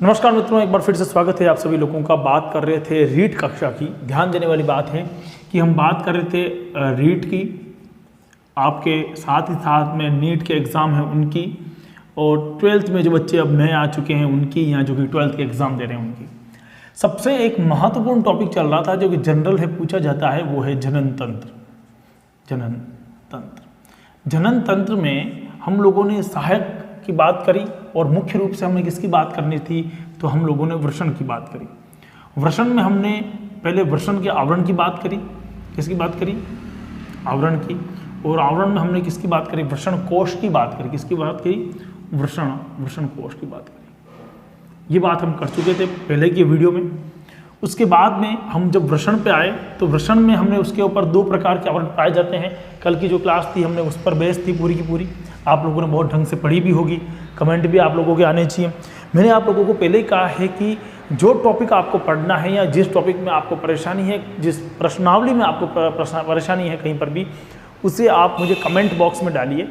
नमस्कार मित्रों, एक बार फिर से स्वागत है आप सभी लोगों का। बात कर रहे थे रीट कक्षा की। ध्यान देने वाली बात है कि हम बात कर रहे थे रीट की, आपके साथ ही साथ में नीट के एग्ज़ाम हैं उनकी, और ट्वेल्थ में जो बच्चे अब नए आ चुके हैं उनकी, या जो कि ट्वेल्थ के एग्ज़ाम दे रहे हैं उनकी। सबसे एक महत्वपूर्ण टॉपिक चल रहा था जो कि जनरल है, पूछा जाता है, वो है जनन तंत्र। जनन तंत्र, जनन तंत्र में हम लोगों ने सहायक की बात करी, और मुख्य रूप से हमने किसकी बात करनी थी, तो हम लोगों ने वृषण की बात करी। वृषण में हमने पहले वृषण के आवरण की बात करी। किसकी बात करी? आवरण की। और आवरण में हमने किसकी बात करी? वृषण कोश की बात करी। किसकी बात करी? वृषण कोश की बात करी। ये बात हम कर चुके थे पहले की वीडियो में। उसके बाद में हम जब वृषण पे आए तो वृषण में हमने उसके ऊपर दो प्रकार के आवरण पाए जाते हैं। कल की जो क्लास थी हमने उस पर बेस थी पूरी की पूरी, आप लोगों ने बहुत ढंग से पढ़ी भी होगी, कमेंट भी आप लोगों के आने चाहिए। मैंने आप लोगों को पहले ही कहा है कि जो टॉपिक आपको पढ़ना है या जिस टॉपिक में आपको परेशानी है, जिस प्रश्नावली में आपको परेशानी है कहीं पर भी, उसे आप मुझे कमेंट बॉक्स में डालिए,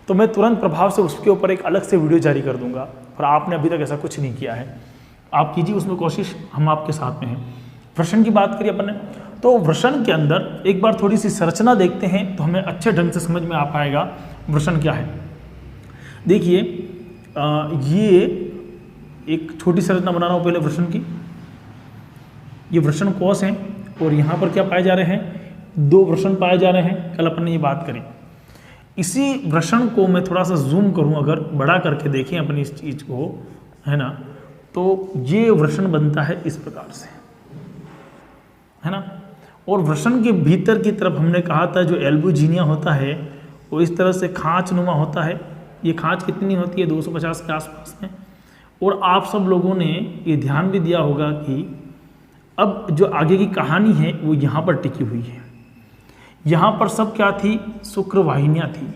तो मैं तुरंत प्रभाव से उसके ऊपर एक अलग से वीडियो जारी कर दूंगा। और आपने अभी तक ऐसा कुछ नहीं किया है, आप कीजिए उसमें कोशिश, हम आपके साथ में हैं। वृषण की बात करिए अपन ने, तो वृषण के अंदर एक बार थोड़ी सी संरचना देखते हैं तो हमें अच्छे ढंग से समझ में आ पाएगा वृषण क्या है। देखिए, ये एक छोटी संरचना बना रहा हूँ पहले वृषण की। ये वृषण कोश हैं, और यहाँ पर क्या पाए जा रहे हैं? दो वृषण पाए जा रहे हैं। कल अपन ने ये बात करी। इसी वृषण को मैं थोड़ा सा जूम करूँ, अगर बड़ा करके देखें अपनी इस चीज़ को, है ना, तो ये वृषण बनता है इस प्रकार से, है ना। और वृषण के भीतर की तरफ हमने कहा था जो एल्बुजिनिया होता है वो इस तरह से खांच नुमा होता है। ये खांच कितनी होती है? 250 के आसपास में। और आप सब लोगों ने ये ध्यान भी दिया होगा कि अब जो आगे की कहानी है वो यहाँ पर टिकी हुई है। यहाँ पर सब क्या थी? शुक्र वाहिनियाँ थी।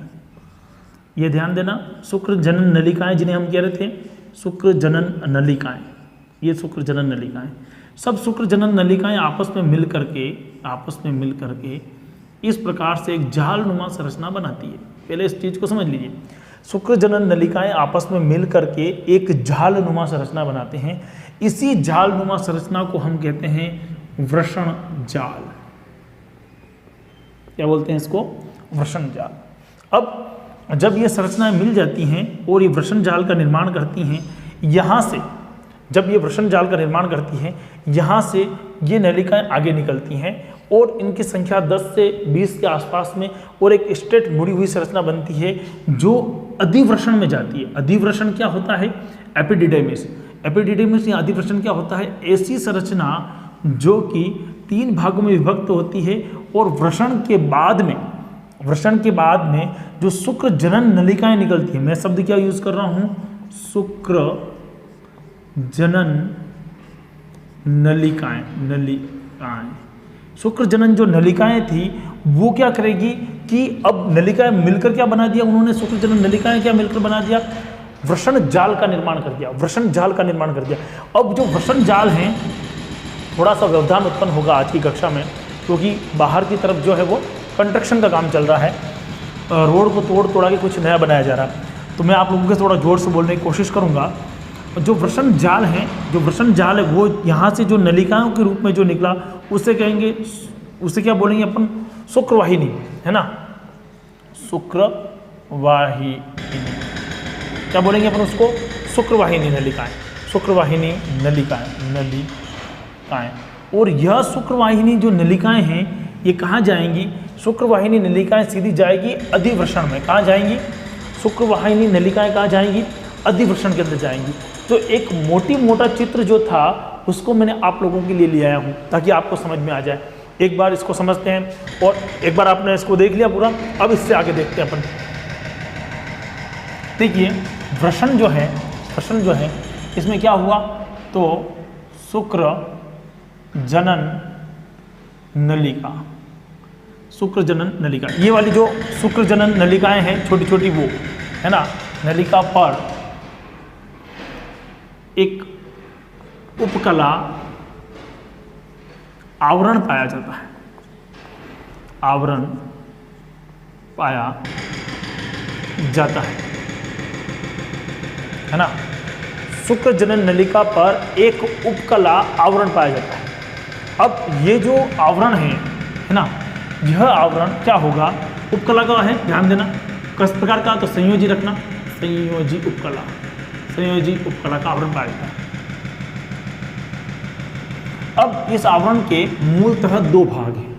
ये ध्यान देना, शुक्र जनन नलिकाएं जिन्हें हम कह रहे थे, शुक्र जनन नलिकाएं, ये शुक्र जनन नलिकाएं, सब शुक्र जनन नलिकाएं आपस में मिल करके इस प्रकार से एक जालनुमा संरचना बनाती है। पहले इस चीज को समझ लीजिए, शुक्र जनन नलिकाएं आपस में मिल करके एक जालनुमा संरचना बनाते हैं। इसी जालनुमा संरचना को हम कहते हैं वृषण जाल। क्या बोलते हैं इसको? वृषण जाल। अब जब ये संरचनाएं मिल जाती हैं और ये वृषण जाल का निर्माण करती हैं, यहाँ से जब ये वृषण जाल का निर्माण करती हैं, यहाँ से ये नलिकाएं आगे निकलती हैं, और इनकी संख्या 10 से 20 के आसपास में, और एक स्ट्रेट मुड़ी हुई संरचना बनती है जो अधिवृषण में जाती है। अधिवृषण क्या होता है? एपिडिडेमिस। एपिडिडेमिस या अधिवृषण क्या होता है? ऐसी संरचना जो कि 3 भागों में विभक्त होती है, और वृषण के बाद में जो शुक्र जनन नलिकाएं निकलती है, मैं शब्द क्या यूज कर रहा हूं? शुक्र जनन नलिकाएं। शुक्र जनन जो नलिकाएं थी वो क्या करेगी कि अब नलिकाएं मिलकर क्या बना दिया उन्होंने? शुक्र जनन नलिकाएं क्या मिलकर बना दिया? वृषण जाल का निर्माण कर दिया। वृषण जाल का निर्माण कर दिया। अब जो वृषण जाल हैं, थोड़ा सा व्यवधान उत्पन्न होगा आज की कक्षा में, क्योंकि बाहर की तरफ जो है वो कंस्ट्रक्शन का काम चल रहा है, रोड को तोड़ा के कुछ नया बनाया जा रहा है, तो मैं आप लोगों के थोड़ा जोर से बोलने की कोशिश करूँगा। जो वृषण जाल है वो यहाँ से जो नलिकाओं के रूप में जो निकला उसे कहेंगे, उसे क्या बोलेंगे अपन? शुक्रवाहिनी, है ना, शुक्रवाहिनी। क्या बोलेंगे अपन उसको? शुक्रवाहिनी नलिकाएं। शुक्रवाहिनी नलिकाएं। और यह शुक्रवाहिनी जो नलिकाएं हैं ये कहाँ जाएंगी? शुक्रवाहिनी नलिकाएं सीधी जाएगी अधिवृषण में। कहाँ जाएंगी? शुक्रवाहिनी नलिकाएं कहाँ जाएंगी? अधिवृषण के अंदर जाएंगी। तो एक मोटा चित्र जो था उसको मैंने आप लोगों के लिए ले आया हूँ ताकि आपको समझ में आ जाए। एक बार इसको समझते हैं, और एक बार आपने इसको देख लिया पूरा, अब इससे आगे देखते हैं अपन। देखिए, वृषण जो है इसमें क्या हुआ? तो शुक्र जनन नलिका, शुक्र जनन नलिका, ये वाली जो शुक्र जनन नलिकाएं हैं छोटी छोटी, वो है ना, नलिका पर एक उपकला आवरण पाया जाता है। आवरण पाया जाता है ना। शुक्र जनन नलिका पर एक उपकला आवरण पाया जाता है। अब ये जो आवरण है ना, यह आवरण क्या होगा, उपकला का है, ध्यान देना किस प्रकार का, तो संयोजी रखना, संयोजी उपकला, संयोजी उपकला का आवरण पाया जाता है। अब इस आवरण के मूलतः दो भाग हैं,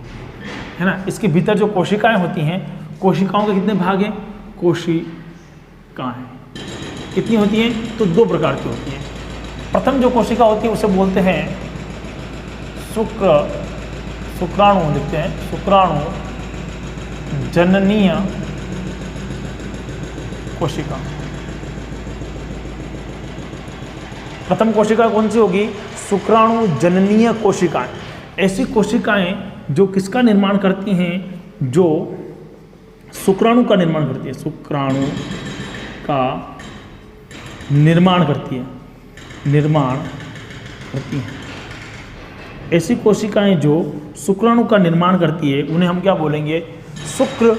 है ना। इसके भीतर जो कोशिकाएं होती हैं, कोशिकाओं के कितने भाग हैं, कोशिकाएं कितनी होती हैं, तो दो प्रकार की होती हैं। प्रथम जो कोशिका होती है उसे बोलते हैं शुक्राणु, लिखते हैं शुक्राणु जननीय कोशिका। प्रथम कोशिका कौन सी होगी, शुक्राणु जननीय कोशिकाएं। ऐसी कोशिकाएं जो किसका निर्माण करती हैं, जो शुक्राणु का निर्माण करती है, शुक्राणु का निर्माण करती है, निर्माण करती हैं। ऐसी कोशिकाएं जो शुक्राणु का निर्माण करती है उन्हें हम क्या बोलेंगे, शुक्र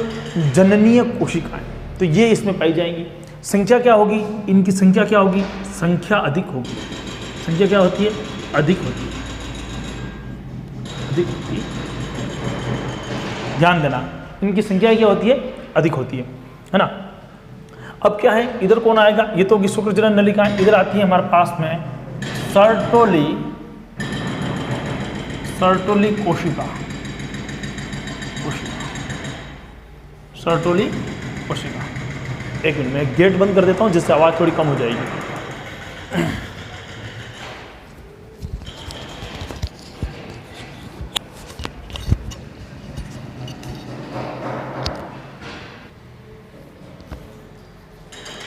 जननीय कोशिकाएं। तो ये इसमें पाई जाएंगी। संख्या क्या होगी, इनकी संख्या क्या होगी, संख्या अधिक होगी। संख्या क्या होती है, अधिक होती है, अधिक होती है। ध्यान देना, इनकी संख्या क्या होती है, अधिक होती है ना। अब क्या है, इधर कौन आएगा, ये तो होगी शुक्र जनन नलिकाएं। इधर आती है हमारे पास में सर्टोली कोशिका, सर्टोली कोशिका। एक मिनट में गेट बंद कर देता हूं जिससे आवाज थोड़ी कम हो जाएगी।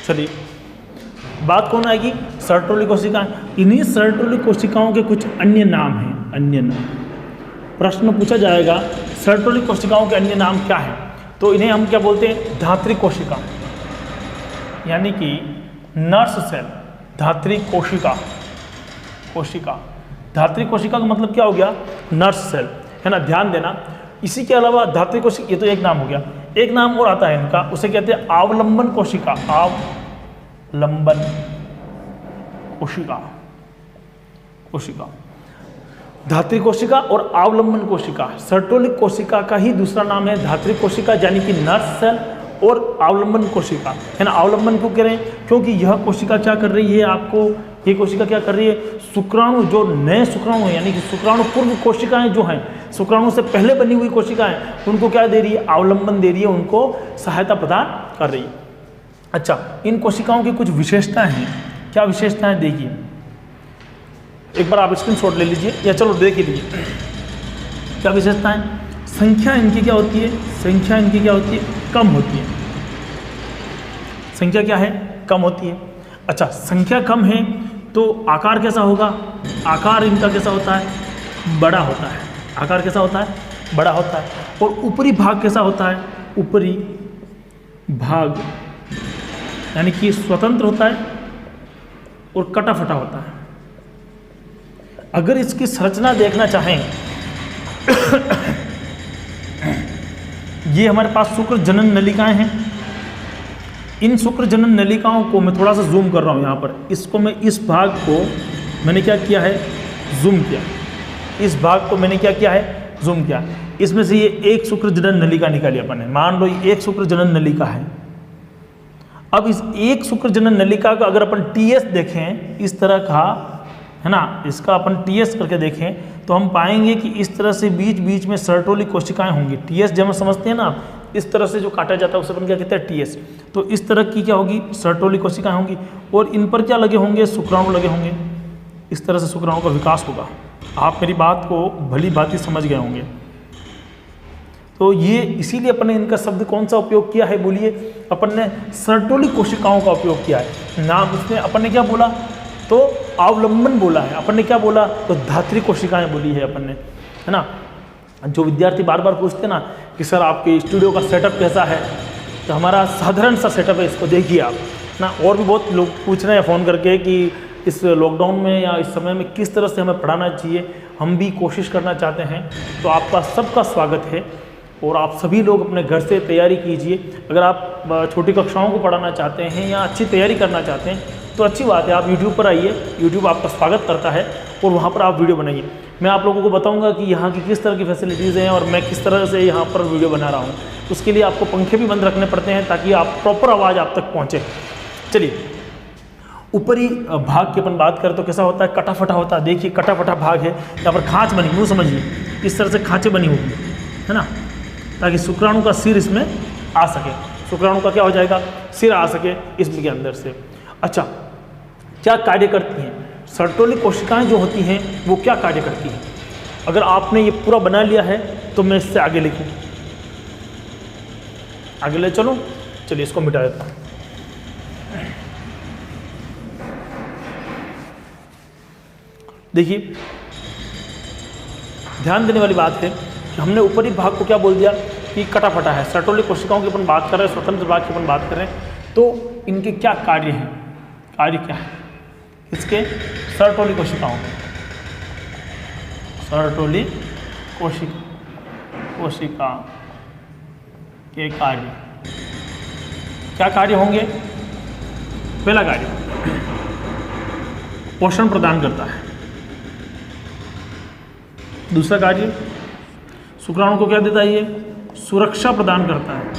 चलिए, बात कौन आएगी, सर्टोली कोशिका। इन्हीं सर्टोली कोशिकाओं के कुछ अन्य नाम हैं, अन्य नाम। प्रश्न पूछा जाएगा सर्टोली कोशिकाओं के अन्य नाम क्या हैं, तो इन्हें हम क्या बोलते हैं, धात्री कोशिका, यानी कि नर्स सेल, धात्री कोशिका। कोशिका, धात्री कोशिका का मतलब क्या हो गया, नर्स सेल, है ना। ध्यान देना, इसी के अलावा धात्री कोशिका, ये तो एक नाम हो गया, एक नाम और आता है इनका, उसे कहते हैं अवलंबन कोशिका, अवलंबन कोशिका। कोशिका, धात्री कोशिका और अवलंबन कोशिका। सर्टोलिक कोशिका का ही दूसरा नाम है धात्री कोशिका, यानी कि नर्स सेल, और अवलंबन कोशिका, है ना। अवलंबन क्यों कह रहे हैं, क्योंकि यह कोशिका क्या कर रही है, आपको ये कोशिका क्या कर रही है, शुक्राणु, जो नए शुक्राणु हैं, यानी कि शुक्राणु पूर्व कोशिकाएं जो हैं, शुक्राणु से पहले बनी हुई कोशिकाएं, उनको क्या दे रही है, अवलंबन दे रही है, उनको सहायता प्रदान कर रही है। अच्छा, इन कोशिकाओं की कुछ विशेषताएं हैं। क्या विशेषताएं, देखिए एक बार आप स्क्रीनशॉट ले लीजिए, या चलो देख ही लीजिए क्या विशेषताएं। संख्या इनकी क्या होती है, संख्या इनकी क्या होती है, कम होती है। संख्या क्या है, कम होती है। अच्छा, संख्या कम है तो आकार कैसा होगा, आकार इनका कैसा होता है, बड़ा होता है। आकार कैसा होता है, बड़ा होता है। और ऊपरी भाग कैसा होता है, ऊपरी भाग यानी कि स्वतंत्र होता है और कटा फटा होता है। अगर इसकी संरचना देखना चाहें ये हमारे पास शुक्र जनन नलिकाएं हैं। इन शुक्र जनन नलिकाओं को मैं थोड़ा सा जूम कर रहा हूँ यहाँ पर, इसको मैं, इस भाग को मैंने क्या किया है, जूम किया। इस भाग को मैंने क्या किया है, जूम किया। इसमें से ये एक शुक्र जनन नलिका निकाली अपन ने, मान लो ये एक शुक्र जनन नलिका है। अब इस एक शुक्र जनन नलिका का अगर अपन टीएस देखें, इस तरह का, है ना, इसका अपन टीएस करके देखें तो हम पाएंगे कि इस तरह से बीच बीच में सर्टोली कोशिकाएं होंगी। टीएस जब हम समझते हैं ना, इस तरह से जो काटा जाता है उसे अपन क्या कहते हैं, टीएस। तो इस तरह की क्या होगी, सर्टोली कोशिकाएं होंगी, और इन पर क्या लगे होंगे, शुक्राणु लगे होंगे। इस तरह से शुक्राणु का विकास होगा। आप मेरी बात को भली भांति समझ गए होंगे। तो ये इसीलिए अपन ने इनका शब्द कौन सा उपयोग किया है, बोलिए, अपन ने सर्टोली कोशिकाओं का उपयोग किया है। नाम उसमें अपन ने क्या बोला, तो अवलंबन बोला है। अपन ने क्या बोला, तो धात्री कोशिकाएं बोली है अपन ने, है ना। जो विद्यार्थी बार बार पूछते ना कि सर आपके स्टूडियो का सेटअप कैसा है, तो हमारा साधारण सा सेटअप है, इसको देखिए आप ना। और भी बहुत लोग पूछ रहे हैं फ़ोन करके कि इस लॉकडाउन में या इस समय में किस तरह से हमें पढ़ाना चाहिए, हम भी कोशिश करना चाहते हैं। तो आपका सबका स्वागत है, और आप सभी लोग अपने घर से तैयारी कीजिए। अगर आप छोटी कक्षाओं को पढ़ाना चाहते हैं या अच्छी तैयारी करना चाहते हैं तो अच्छी बात है, आप यूट्यूब पर आइए, यूट्यूब आपका स्वागत करता है और वहाँ पर आप वीडियो बनाइए। मैं आप लोगों को बताऊंगा कि यहाँ की किस तरह की फैसिलिटीज़ हैं और मैं किस तरह से यहाँ पर वीडियो बना रहा हूँ। उसके लिए आपको पंखे भी बंद रखने पड़ते हैं ताकि आप प्रॉपर आवाज़ आप तक पहुँचे। चलिए, ऊपरी भाग की अपन बात करें तो कैसा होता है, कटा फटा होता है। देखिए कटा फटा भाग है, यहाँ पर खाँच बनी, यूँ समझिए इस तरह से खाँचें बनी होगी, है ना, ताकि शुक्राणु का सिर इसमें आ सके, शुक्राणु का क्या हो जाएगा, सिर आ सके इसमें के अंदर से। अच्छा, क्या कार्य करती हैं सर्टोली कोशिकाएं जो होती हैं, वो क्या कार्य करती हैं? अगर आपने ये पूरा बना लिया है तो मैं इससे आगे लिखूं, आगे ले चलो। चलिए इसको मिटा देता हूं। देखिए, ध्यान देने वाली बात है कि हमने ऊपरी भाग को क्या बोल दिया कि कटा फटा है। सर्टोली कोशिकाओं की अपन बात कर रहे हैं, स्वतंत्र भाग की अपन बात कर रहे हैं, तो इनके क्या कार्य हैं, कार्य क्या है इसके, सर्टोली कोशिकाओं, सर्टोली कोशिका के कार्य, क्या कार्य होंगे? पहला कार्य पोषण प्रदान करता है। दूसरा कार्य शुक्राणु को क्या देता है, ये सुरक्षा प्रदान करता है,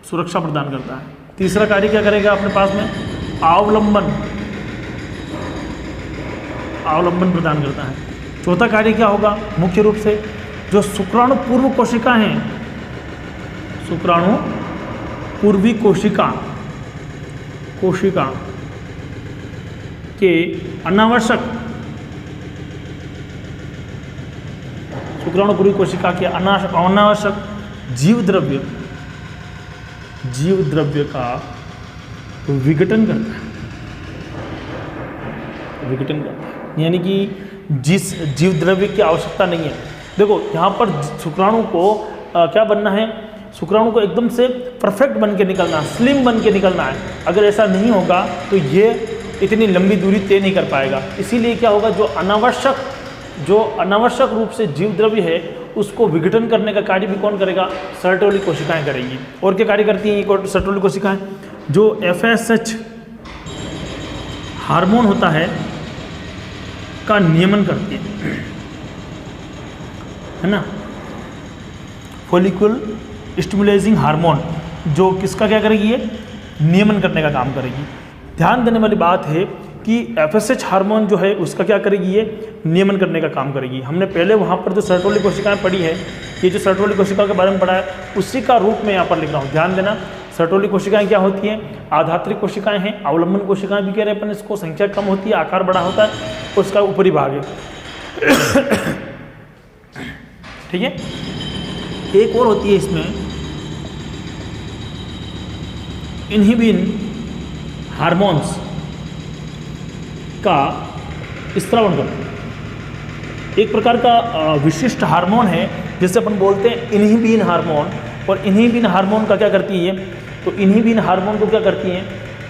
सुरक्षा प्रदान करता है। तीसरा कार्य क्या करेगा अपने पास में, अवलंबन, अवलंबन प्रदान करता है। चौथा कार्य क्या होगा, मुख्य रूप से जो शुक्राणु पूर्व कोशिका हैं, शुक्राणु पूर्वी कोशिका के अनावश्यक, शुक्राणु पूर्वी कोशिका के अनावश्यक जीव द्रव्य का विघटन करता है, विघटन करता है, यानी कि जिस जीव द्रव्य की आवश्यकता नहीं है। देखो यहाँ पर शुक्राणु को क्या बनना है, शुक्राणु को एकदम से परफेक्ट बन के निकलना है, स्लिम बन के निकलना है। अगर ऐसा नहीं होगा तो ये इतनी लंबी दूरी तय नहीं कर पाएगा। इसीलिए क्या होगा, जो अनावश्यक रूप से जीव द्रव्य है उसको विघटन करने का कार्य भी कौन करेगा, सर्टोली कोशिकाएं करेंगी। और क्या कार्य करती हैं ये सर्टोली कोशिकाएं, जो FSH हार्मोन होता है का नियमन करती है ना, फॉलिकुल स्टिमुलेटिंग हार्मोन, जो किसका क्या करेगी, ये नियमन करने का काम करेगी। ध्यान देने वाली बात है कि FSH हार्मोन जो है उसका क्या करेगी, ये नियमन करने का काम करेगी। हमने पहले वहाँ पर जो सर्टोली कोशिकाएं पढ़ी है, ये जो सर्टोली कोशिकाओं के बारे में पढ़ा है उसी का रूप में यहाँ पर लिख रहा हूँ। ध्यान देना, सर्टोली कोशिकाएं क्या होती हैं, आधात्रिक कोशिकाएं हैं, अवलंबन कोशिकाएं भी कह रहे हैं अपन इसको, संख्या कम होती है, आकार बड़ा होता है, उसका ऊपरी भाग है। ठीक है, एक और होती है इसमें इन्हिबिन हार्मोन्स का स्त्रावन करते हैं। एक प्रकार का विशिष्ट हार्मोन है जिसे अपन बोलते हैं इन्हिबिन हार्मोन। और इन्हिबिन हार्मोन का क्या करती है, तो इन्हिबिन हार्मोन को क्या करती हैं,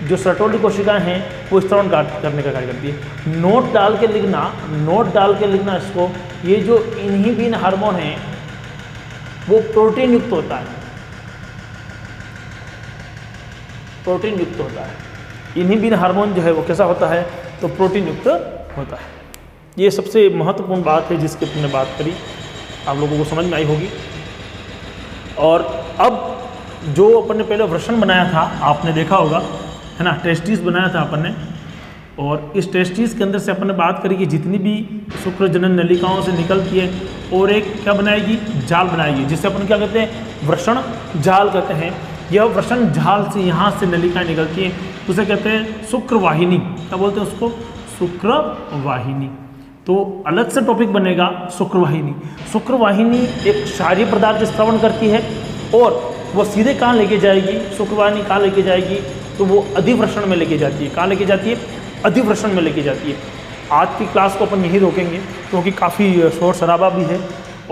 जो सर्टोली कोशिकाएं हैं वो स्त्रावन करने का कार्य करती है। नोट डाल के लिखना इसको, ये जो इन्हिबिन हार्मोन है वो प्रोटीन युक्त होता है, प्रोटीन युक्त होता है। इन्हिबिन हार्मोन जो है वो कैसा होता है, तो प्रोटीन युक्त होता है। ये सबसे महत्वपूर्ण बात है जिसकी तुमने बात करी, आप लोगों को समझ में आई होगी। और अब जो अपन ने पहले वृषण बनाया था, आपने देखा होगा, है ना, टेस्टिस बनाया था अपन ने, और इस टेस्टिस के अंदर से अपन ने बात करी कि जितनी भी शुक्र जनन नलिकाओं से निकलती है और एक क्या बनाएगी, जाल बनाएगी, जिसे अपन क्या कहते हैं, वृषण जाल कहते हैं। यह वृषण जाल से यहाँ से नलिकाएं निकलती हैं, उसे कहते हैं शुक्रवाहिनी। क्या बोलते हैं उसको, शुक्रवाहिनी। तो अलग से टॉपिक बनेगा शुक्रवाहिनी। शुक्रवाहिनी एक क्षारीय पदार्थ स्त्रावन करती है और वो सीधे कहाँ लेके जाएगी, शुक्रवाहिनी कहाँ लेके जाएगी, तो वो अधिवृषण में लेके जाती है। कहाँ लेके जाती है, अधिवृषण में लेके जाती है। आज की क्लास को अपन यहीं रोकेंगे क्योंकि काफ़ी शोर शराबा भी है,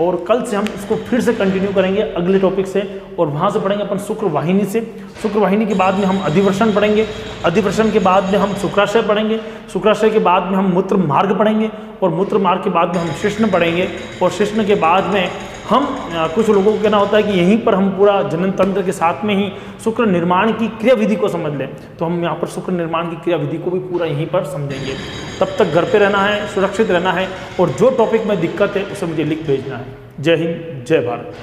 और कल से हम इसको फिर से कंटिन्यू करेंगे अगले टॉपिक से, और वहाँ से पढ़ेंगे अपन शुक्रवाहिनी से। शुक्रवाहिनी के बाद में हम अधिवृषण पढ़ेंगे, अधिवृषण के बाद में हम शुक्राशय पढ़ेंगे, शुक्राशय के बाद में हम मूत्र मार्ग पढ़ेंगे, और मूत्र मार्ग के बाद में हम शिश्न पढ़ेंगे, और शिश्न के बाद में हम कुछ लोगों को कहना होता है कि यहीं पर हम पूरा जनन तंत्र के साथ में ही शुक्र निर्माण की क्रिया विधि को समझ लें, तो हम यहाँ पर शुक्र निर्माण की क्रिया विधि को भी पूरा यहीं पर समझेंगे। तब तक घर पे रहना है, सुरक्षित रहना है, और जो टॉपिक में दिक्कत है उसे मुझे लिख भेजना है। जय हिंद, जय भारत।